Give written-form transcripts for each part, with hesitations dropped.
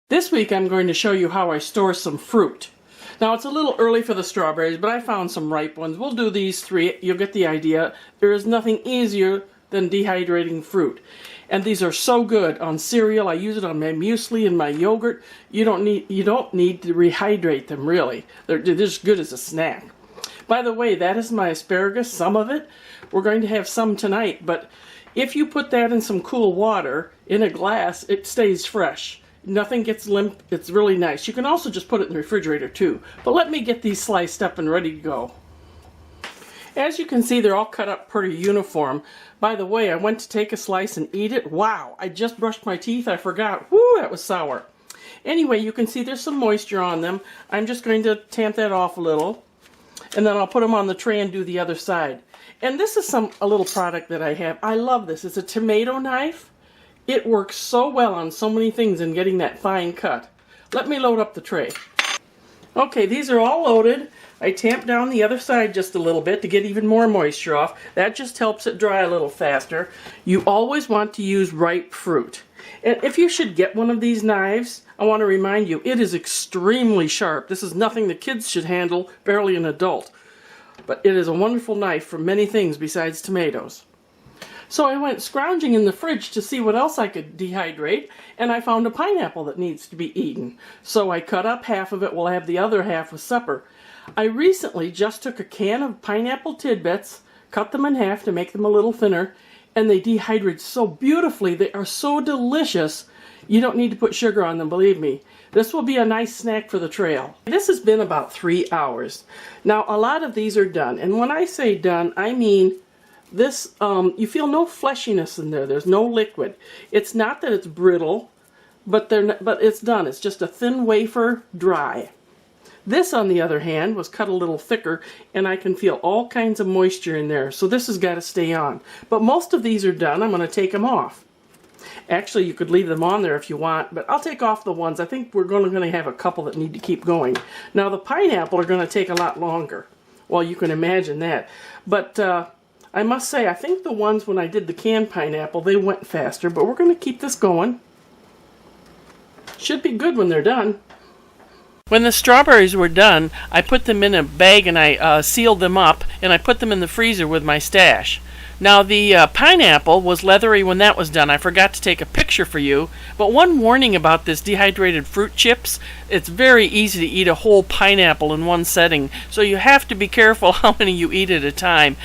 This week I'm going to show you how I store some fruit. Now it's a little early for the strawberries, but I found some ripe ones. We'll do these three. You'll get the idea. There is nothing easier than dehydrating fruit. And these are so good on cereal. I use it on my muesli and my yogurt. You don't need to rehydrate them, really. They're just good as a snack. By the way, that is my asparagus, some of it. We're going to have some tonight, but if you put that in some cool water in a glass, it stays fresh. Nothing gets limp. It's really nice. You can also just put it in the refrigerator too. But let me get these sliced up and ready to go. As you can see, they're all cut up pretty uniform. By the way, I went to take a slice and eat it. Wow, I just brushed my teeth. I forgot. Whoo, that was sour. Anyway, you can see there's some moisture on them. I'm just going to tamp that off a little. And then I'll put them on the tray and do the other side. And this is a little product that I have. I love this. It's a tomato knife. It works so well on so many things in getting that fine cut. Let me load up the tray. Okay, these are all loaded. I tamped down the other side just a little bit to get even more moisture off. That just helps it dry a little faster. You always want to use ripe fruit. And if you should get one of these knives, I want to remind you, it is extremely sharp. This is nothing the kids should handle, barely an adult. But it is a wonderful knife for many things besides tomatoes. So I went scrounging in the fridge to see what else I could dehydrate, and I found a pineapple that needs to be eaten. So I cut up half of it. We'll have the other half with supper. I recently just took a can of pineapple tidbits, cut them in half to make them a little thinner, and they dehydrate so beautifully. They are so delicious. You don't need to put sugar on them, believe me. This will be a nice snack for the trail. This has been about 3 hours. Now, a lot of these are done, and when I say done, I mean this, you feel no fleshiness in there. There's no liquid. It's not that it's brittle, but it's done. It's just a thin wafer, dry. This, on the other hand, was cut a little thicker, and I can feel all kinds of moisture in there. So this has got to stay on. But most of these are done. I'm going to take them off. Actually, you could leave them on there if you want, but I'll take off the ones. I think we're going to have a couple that need to keep going. Now, the pineapple are going to take a lot longer. Well, you can imagine that. But I must say, I think the ones when I did the canned pineapple, they went faster, but we're going to keep this going. Should be good when they're done. When the strawberries were done, I put them in a bag and I sealed them up, and I put them in the freezer with my stash. Now, the pineapple was leathery when that was done. I forgot to take a picture for you, but one warning about this dehydrated fruit chips, it's very easy to eat a whole pineapple in one setting, so you have to be careful how many you eat at a time.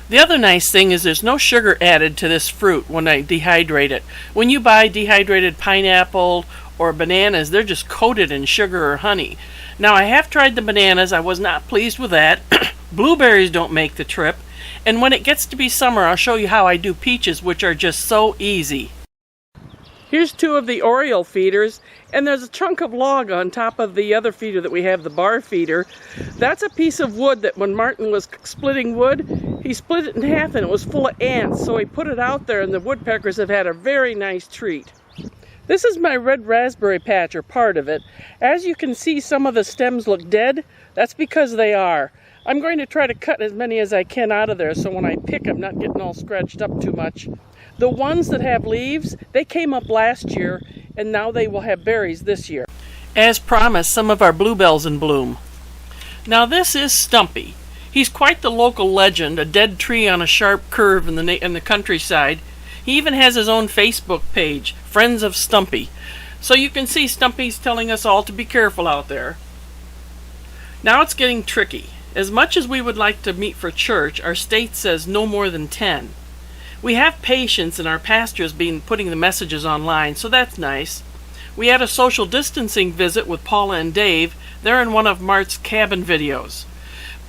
The other nice thing is there's no sugar added to this fruit when I dehydrate it. When you buy dehydrated pineapple or bananas, they're just coated in sugar or honey. Now, I have tried the bananas. I was not pleased with that. Blueberries don't make the trip. And when it gets to be summer, I'll show you how I do peaches, which are just so easy. Here's two of the Oriole feeders, and there's a chunk of log on top of the other feeder that we have, the bar feeder. That's a piece of wood that when Martin was splitting wood, he split it in half and it was full of ants, so he put it out there and the woodpeckers have had a very nice treat. This is my red raspberry patch, or part of it. As you can see, some of the stems look dead. That's because they are. I'm going to try to cut as many as I can out of there so when I pick, I'm not getting all scratched up too much. The ones that have leaves, they came up last year, and now they will have berries this year. As promised, some of our bluebells in bloom. Now this is Stumpy. He's quite the local legend, a dead tree on a sharp curve in the countryside. He even has his own Facebook page, Friends of Stumpy. So you can see Stumpy's telling us all to be careful out there. Now it's getting tricky. As much as we would like to meet for church, our state says no more than 10. We have patients, and our pastor's been putting the messages online, so that's nice. We had a social distancing visit with Paula and Dave. They're in one of Mart's cabin videos.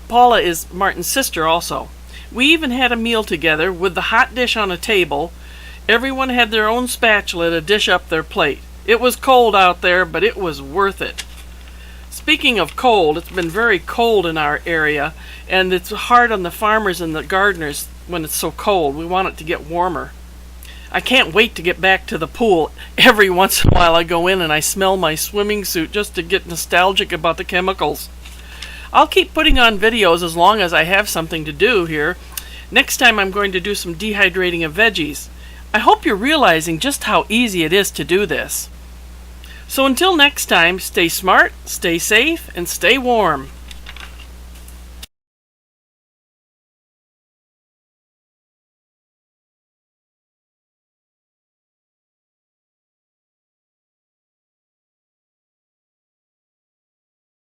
Paula is Martin's sister also. We even had a meal together with the hot dish on a table. Everyone had their own spatula to dish up their plate. It was cold out there, but it was worth it. Speaking of cold, it's been very cold in our area, and it's hard on the farmers and the gardeners when it's so cold. We want it to get warmer. I can't wait to get back to the pool. Every once in a while I go in and I smell my swimming suit just to get nostalgic about the chemicals. I'll keep putting on videos as long as I have something to do here. Next time I'm going to do some dehydrating of veggies. I hope you're realizing just how easy it is to do this. So until next time, stay smart, stay safe, and stay warm.